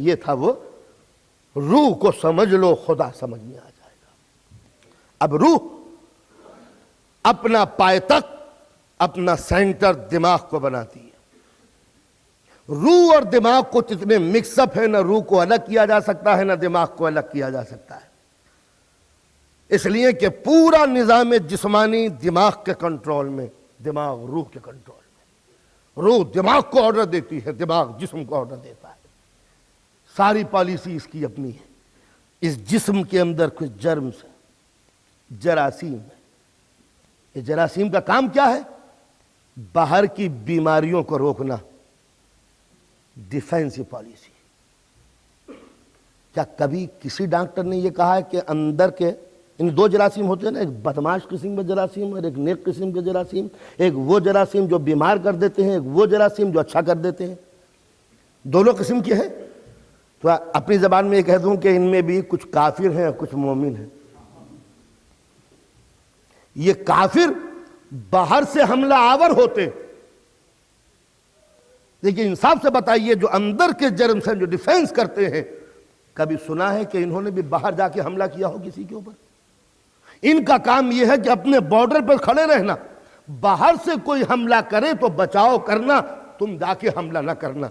یہ تھا وہ روح کو سمجھ لو خدا سمجھ میں آ جائے گا۔ اب روح اپنا پائتخت، اپنا سینٹر دماغ کو بناتی ہے۔ روح اور دماغ کو جتنے مکس اپ ہے، نہ روح کو الگ کیا جا سکتا ہے نہ دماغ کو الگ کیا جا سکتا ہے، اس لیے کہ پورا نظام جسمانی دماغ کے کنٹرول میں، دماغ روح کے کنٹرول میں۔ روح دماغ کو آرڈر دیتی ہے، دماغ جسم کو آرڈر دیتا ہے۔ ساری پالیسی اس کی اپنی ہے۔ اس جسم کے اندر کچھ جرمز ہیں، جراثیم ہے۔ یہ جراثیم کا کام کیا ہے؟ باہر کی بیماریوں کو روکنا، ڈیفینسی پالیسی۔ کیا کبھی کسی ڈاکٹر نے یہ کہا ہے کہ اندر کے ان دو جراثیم ہوتے ہیں نا، ایک بدماش قسم کے جراثیم اور ایک نیک قسم کے جراثیم، ایک وہ جراثیم جو بیمار کر دیتے ہیں، ایک وہ جراثیم جو اچھا کر دیتے ہیں، دونوں قسم کے ہیں؟ تو اپنی زبان میں یہ کہہ دوں کہ ان میں بھی کچھ کافر ہیں اور کچھ مومن ہیں۔ یہ کافر باہر سے حملہ آور ہوتے، لیکن انصاف سے بتائیے جو اندر کے جرم سے جو ڈیفینس کرتے ہیں، کبھی سنا ہے کہ انہوں نے بھی باہر جا کے حملہ کیا ہو کسی کے اوپر؟ ان کا کام یہ ہے کہ اپنے بارڈر پر کھڑے رہنا، باہر سے کوئی حملہ کرے تو بچاؤ کرنا، تم جا کے حملہ نہ کرنا۔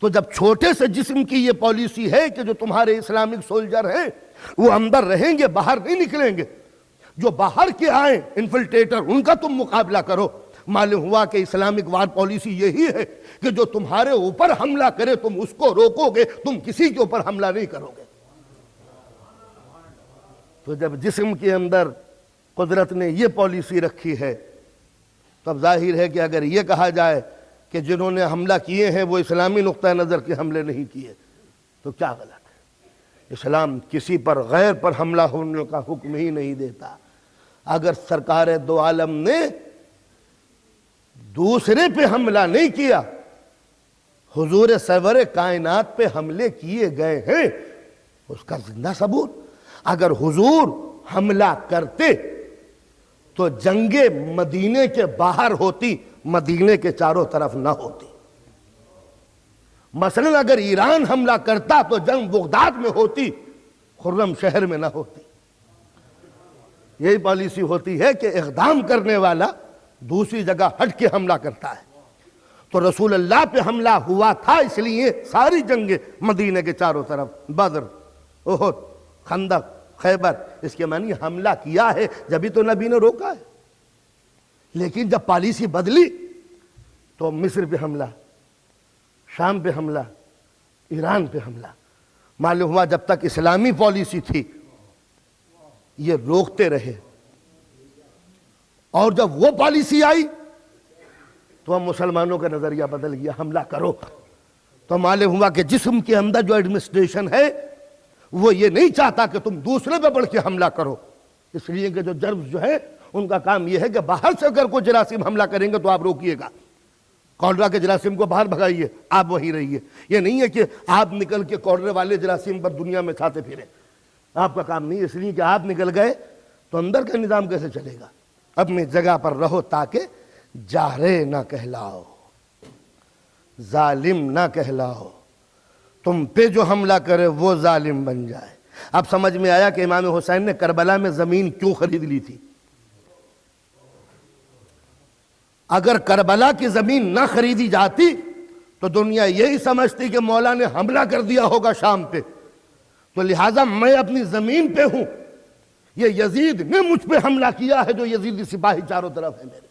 تو جب چھوٹے سے جسم کی یہ پالیسی ہے کہ جو تمہارے اسلامک سولجر ہیں وہ اندر رہیں گے، باہر نہیں نکلیں گے، جو باہر کے آئیں انفلٹریٹر ان کا تم مقابلہ کرو۔ معلوم ہوا کہ اسلامک وار پالیسی یہی ہے کہ جو تمہارے اوپر حملہ کرے تم اس کو روکو گے، تم کسی کے اوپر حملہ نہیں کرو گے۔ تو جب جسم کے اندر قدرت نے یہ پالیسی رکھی ہے تو اب ظاہر ہے کہ اگر یہ کہا جائے کہ جنہوں نے حملہ کیے ہیں وہ اسلامی نقطہ نظر کے حملے نہیں کیے تو کیا غلط ہے؟ اسلام کسی پر غیر پر حملہ ہونے کا حکم ہی نہیں دیتا۔ اگر سرکار دو عالم نے دوسرے پہ حملہ نہیں کیا، حضور سرور کائنات پہ حملے کیے گئے ہیں، اس کا زندہ ثبوت۔ اگر حضور حملہ کرتے تو جنگ مدینے کے باہر ہوتی، مدینے کے چاروں طرف نہ ہوتی۔ مثلا اگر ایران حملہ کرتا تو جنگ بغداد میں ہوتی، خرم شہر میں نہ ہوتی۔ یہی پالیسی ہوتی ہے کہ اقدام کرنے والا دوسری جگہ ہٹ کے حملہ کرتا ہے۔ تو رسول اللہ پہ حملہ ہوا تھا، اس لیے ساری جنگیں مدینے کے چاروں طرف، بدر، احد، خندق، خیبر، اس کے معنی حملہ کیا ہے، جبھی تو نبی نے روکا ہے۔ لیکن جب پالیسی بدلی تو مصر پہ حملہ، شام پہ حملہ، ایران پہ حملہ۔ معلوم ہوا جب تک اسلامی پالیسی تھی یہ روکتے رہے، اور جب وہ پالیسی آئی تو ہم مسلمانوں کا نظریہ بدل گیا، حملہ کرو۔ تو معلوم ہوا کہ جسم کے اندر جو ایڈمنسٹریشن ہے وہ یہ نہیں چاہتا کہ تم دوسرے پہ بڑھ کے حملہ کرو، اس لیے کہ جو جرم جو ہے ان کا کام یہ ہے کہ باہر سے اگر کوئی جراثیم حملہ کریں گے تو آپ روکیے گا، کولرا کے جراثیم کو باہر بھگائیے، آپ وہیں رہیے۔ یہ نہیں ہے کہ آپ نکل کے کولرے والے جراثیم پر دنیا میں چھاتے پھریں، آپ کا کام نہیں، اس لیے کہ آپ نکل گئے تو اندر کا نظام کیسے چلے گا؟ اپنی جگہ پر رہو تاکہ جارے نہ کہلاؤ، ظالم نہ کہلاؤ، تم پہ جو حملہ کرے وہ ظالم بن جائے۔ اب سمجھ میں آیا کہ امام حسین نے کربلا میں زمین کیوں خرید لی تھی۔ اگر کربلا کی زمین نہ خریدی جاتی تو دنیا یہی سمجھتی کہ مولا نے حملہ کر دیا ہوگا شام پہ، تو لہٰذا میں اپنی زمین پہ ہوں، یہ یزید نے مجھ پہ حملہ کیا ہے، جو یزیدی سپاہی چاروں طرف ہے میرے۔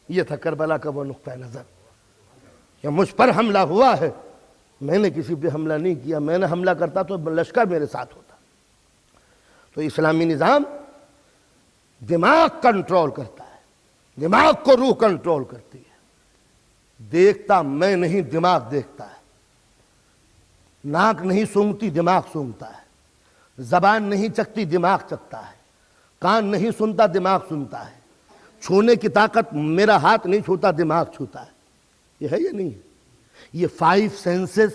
یہ تھا کربلا کا وہ نقطہ نظر کہ مجھ پر حملہ ہوا ہے، میں نے کسی پہ حملہ نہیں کیا، میں نے حملہ کرتا تو لشکر میرے ساتھ ہوتا۔ تو اسلامی نظام دماغ کنٹرول کرتا ہے، دماغ کو روح کنٹرول کرتی ہے۔ دیکھتا میں نہیں، دماغ دیکھتا ہے۔ ناک نہیں سونگتی، دماغ سونگتا ہے۔ زبان نہیں چکتی، دماغ چکتا ہے۔ کان نہیں سنتا، دماغ سنتا ہے۔ چھونے کی طاقت میرا ہاتھ نہیں چھوتا، دماغ چھوتا ہے۔ یہ ہے یا نہیں ہے؟ یہ 5 سینسز،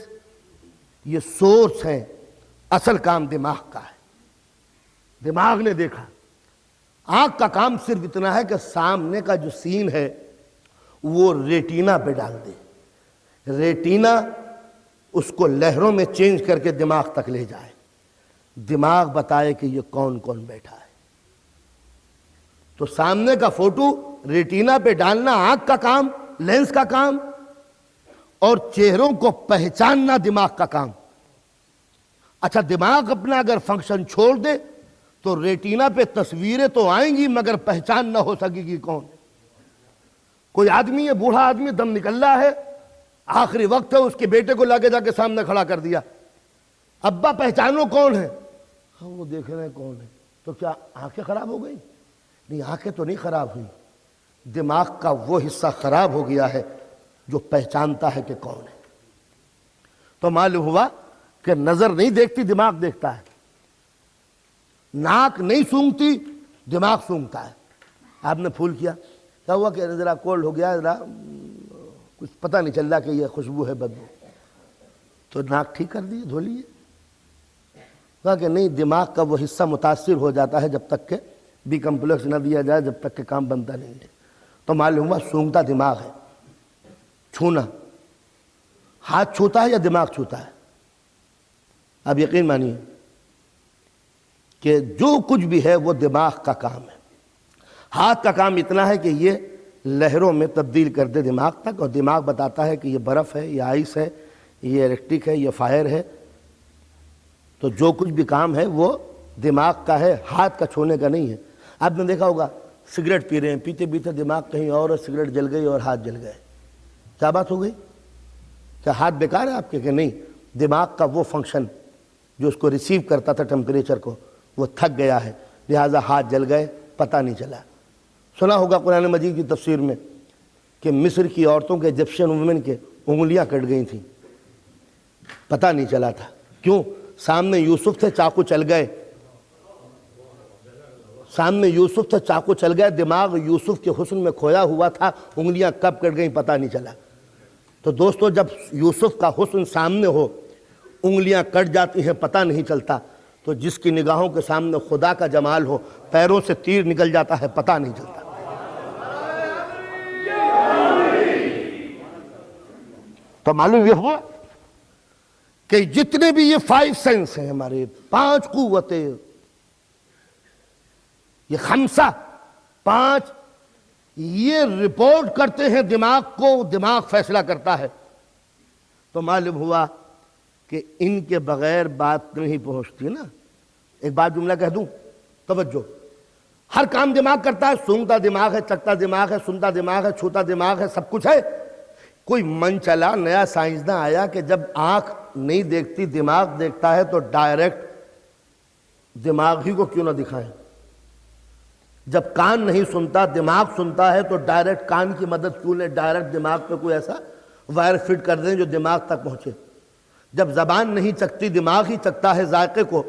یہ سورس ہیں، اصل کام دماغ کا ہے۔ دماغ نے دیکھا۔ آنکھ کا کام صرف اتنا ہے کہ سامنے کا جو سین ہے وہ ریٹینا پہ ڈال دے۔ ریٹینا اس کو لہروں میں چینج کر کے دماغ تک لے جائے، دماغ بتائے کہ یہ کون کون بیٹھا ہے۔ تو سامنے کا فوٹو ریٹینا پہ ڈالنا آنکھ کا کام، لینس کا کام، اور چہروں کو پہچاننا دماغ کا کام۔ اچھا، دماغ اپنا اگر فنکشن چھوڑ دے تو ریٹینا پہ تصویریں تو آئیں گی مگر پہچان نہ ہو سکے گی کون۔ کوئی آدمی ہے، بوڑھا آدمی، دم نکل رہا ہے، آخری وقت ہے، اس کے بیٹے کو لاکے جا کے سامنے کھڑا کر دیا، ابا پہچانو کون ہے؟ وہ دیکھ رہے ہیں کون ہے۔ تو کیا آنکھیں خراب ہو گئی؟ نہیں، آنکھیں تو نہیں خراب ہوئی، دماغ کا وہ حصہ خراب ہو گیا ہے جو پہچانتا ہے کہ کون ہے۔ تو معلوم ہوا کہ نظر نہیں دیکھتی، دماغ دیکھتا ہے، ناک نہیں سونگھتی، دماغ سونگھتا ہے۔ آپ نے پھول کیا، کیا ہوا کہ ذرا کولڈ ہو گیا، ذرا کچھ پتہ نہیں چل رہا کہ یہ خوشبو ہے بدبو، تو ناک ٹھیک کر دیے، دھو لیے۔ کہا کہ نہیں، دماغ کا وہ حصہ متاثر ہو جاتا ہے جب تک کہ بی کمپلیکس نہ دیا جائے، جب تک کہ کام بنتا نہیں ہے۔ تو معلوم ہوا سونگتا دماغ ہے۔ چھونا، ہاتھ چھوتا ہے یا دماغ چھوتا ہے؟ اب یقین مانیے کہ جو کچھ بھی ہے وہ دماغ کا کام ہے۔ ہاتھ کا کام اتنا ہے کہ یہ لہروں میں تبدیل کر دے دماغ تک، اور دماغ بتاتا ہے کہ یہ برف ہے، یہ آئس ہے، یہ الیکٹرک ہے، یہ فائر ہے۔ تو جو کچھ بھی کام ہے وہ دماغ کا ہے، ہاتھ کا چھونے کا نہیں ہے۔ آپ نے دیکھا ہوگا سگریٹ پی رہے ہیں، پیتے پیتے دماغ کہیں اور سگریٹ جل گئی اور ہاتھ جل گئے، کیا بات ہو گئی؟ کیا ہاتھ بیکار ہے آپ کے؟ کہ نہیں، دماغ کا وہ فنکشن جو اس کو ریسیو کرتا تھا ٹیمپریچر کو، وہ تھک گیا ہے، لہٰذا ہاتھ جل گئے، پتہ نہیں چلا۔ سنا ہوگا قرآن مجید کی تفسیر میں کہ مصر کی عورتوں کے، ایجپشین وومن کے انگلیاں کٹ گئی تھیں، پتہ نہیں چلا تھا۔ کیوں؟ سامنے یوسف تھے، چاقو چل گئے، سامنے یوسف تھے، چاقو چل گئے، دماغ یوسف کے حسن میں کھویا ہوا تھا، انگلیاں کب کٹ گئیں پتہ نہیں چلا۔ تو دوستو، جب یوسف کا حسن سامنے ہو، انگلیاں کٹ جاتی ہیں، پتہ نہیں چلتا، تو جس کی نگاہوں کے سامنے خدا کا جمال ہو، پیروں سے تیر نکل جاتا ہے، پتہ نہیں چلتا۔ تو معلوم یہ ہوا کہ جتنے بھی یہ 5 سینس ہیں، ہمارے 5 قوتیں، یہ 5 یہ رپورٹ کرتے ہیں دماغ کو، دماغ فیصلہ کرتا ہے۔ تو معلوم ہوا کہ ان کے بغیر بات نہیں پہنچتی نا۔ ایک بات جملہ کہہ دوں، توجہ، ہر کام دماغ کرتا ہے، سونگتا دماغ ہے، چکتا دماغ ہے، سنتا دماغ ہے، چھوتا دماغ ہے، سب کچھ ہے۔ کوئی من چلا نیا سائنسداں آیا کہ جب آنکھ نہیں دیکھتی، دماغ دیکھتا ہے، تو ڈائریکٹ دماغ ہی کو کیوں نہ دکھائیں؟ جب کان نہیں سنتا، دماغ سنتا ہے، تو ڈائریکٹ کان کی مدد کیوں لیں؟ ڈائریکٹ دماغ پہ کوئی ایسا وائر فٹ کر دیں جو دماغ تک پہنچے۔ جب زبان نہیں چکھتی، دماغ ہی چکھتا ہے ذائقے کو،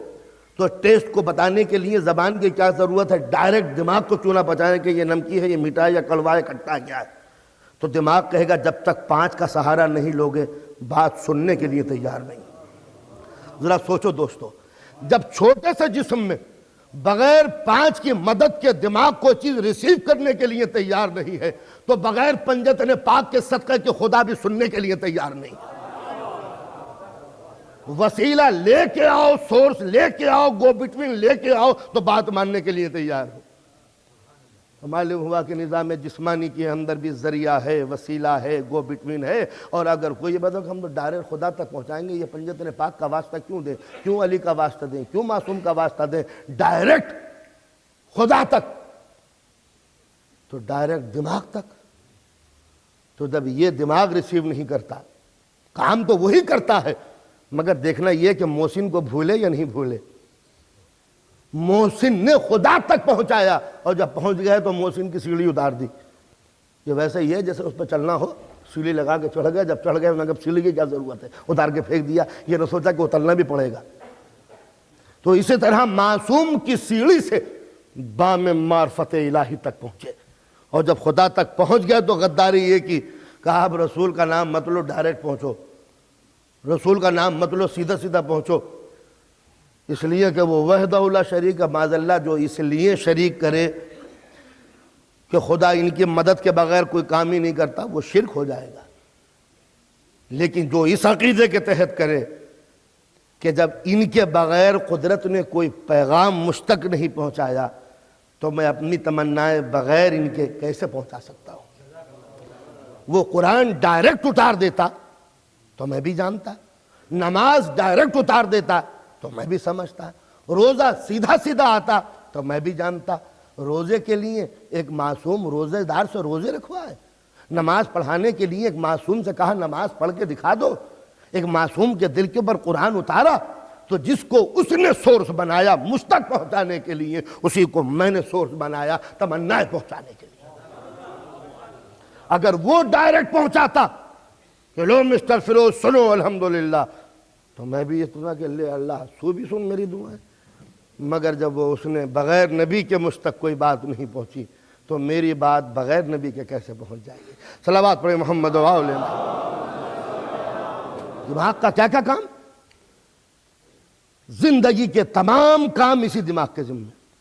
تو ٹیسٹ کو بتانے کے لیے زبان کی کیا ضرورت ہے؟ ڈائریکٹ دماغ کو کیوں نہ بتائیں کہ یہ نمکی ہے، یہ میٹھا ہے، یا کڑوا ہے، کھٹا کیا ہے؟ تو دماغ کہے گا جب تک 5 کا سہارا نہیں لوگے، بات سننے کے لیے تیار نہیں۔ ذرا سوچو دوستو، جب چھوٹے سے جسم میں بغیر 5 کی مدد کے دماغ کو چیز ریسیو کرنے کے لیے تیار نہیں ہے، تو بغیر پنجتن پاک کے صدقے کے خدا بھی سننے کے لیے تیار نہیں ہے۔ وسیلہ لے کے آؤ، سورس لے کے آؤ، گو بٹوین لے کے آؤ، تو بات ماننے کے لیے تیار ہو۔ معلوم ہوا کہ نظام جسمانی کے اندر بھی ذریعہ ہے، وسیلہ ہے، گو بٹوین ہے، اور اگر کوئی بدل ہم تو ڈائریکٹ خدا تک پہنچائیں گے، یہ پنجتن پاک کا واسطہ کیوں دیں؟ کیوں علی کا واسطہ دیں؟ کیوں معصوم کا واسطہ دیں؟ ڈائریکٹ خدا تک، تو ڈائریکٹ دماغ تک۔ تو جب یہ دماغ ریسیو نہیں کرتا، کام تو وہی کرتا ہے، مگر دیکھنا یہ کہ محسن کو بھولے یا نہیں بھولے۔ محسن نے خدا تک پہنچایا، اور جب پہنچ گئے تو محسن کی سیڑھی اتار دی۔ یہ ویسے ہی ہے جیسے اس پہ چلنا ہو، سیڑھی لگا کے چڑھ گئے، جب چڑھ گئے انہوں نے کہا سیڑھی کی کیا ضرورت ہے، اتار کے پھینک دیا، یہ نہ سوچا کہ اترنا بھی پڑے گا۔ تو اسی طرح معصوم کی سیڑھی سے بام معرفت الہی تک پہنچے، اور جب خدا تک پہنچ گئے تو غداری یہ کی، کہا اب رسول کا نام مت لو، ڈائریکٹ پہنچو، رسول کا نام مت لو، سیدھا سیدھا پہنچو۔ اس لیے کہ وہ وحدہ لا شریک، معاذ اللہ، جو اس لیے شریک کرے کہ خدا ان کی مدد کے بغیر کوئی کام ہی نہیں کرتا، وہ شرک ہو جائے گا۔ لیکن جو اس عقیدے کے تحت کرے کہ جب ان کے بغیر قدرت نے کوئی پیغام مجھ تک نہیں پہنچایا تو میں اپنی تمنائیں بغیر ان کے کیسے پہنچا سکتا ہوں؟ وہ قرآن ڈائریکٹ اتار دیتا تو میں بھی جانتا، نماز ڈائریکٹ اتار دیتا تو میں بھی سمجھتا، روزہ سیدھا سیدھا آتا تو میں بھی جانتا۔ روزے کے لیے ایک معصوم روزے دار سے روزے رکھوائے، نماز پڑھانے کے لیے ایک معصوم سے کہا نماز پڑھ کے دکھا دو، ایک معصوم کے دل کے اوپر قرآن اتارا تو جس کو اس نے سورس بنایا مجھ تک پہنچانے کے لیے، اسی کو میں نے سورس بنایا تمنائیں پہنچانے کے لیے۔ اگر وہ ڈائریکٹ پہنچاتا کہ لو مسٹر فیروز سنو الحمدللہ، تو میں بھی یہ سنا کہ لے اللہ تو بھی سن میری دعائیں۔ مگر جب وہ اس نے بغیر نبی کے مجھ تک کوئی بات نہیں پہنچی تو میری بات بغیر نبی کے کیسے پہنچ جائے گی؟ صلوات پڑھیں محمد و آل محمد۔ دماغ کا کیا کام؟ زندگی کے تمام کام اسی دماغ کے ذمہ۔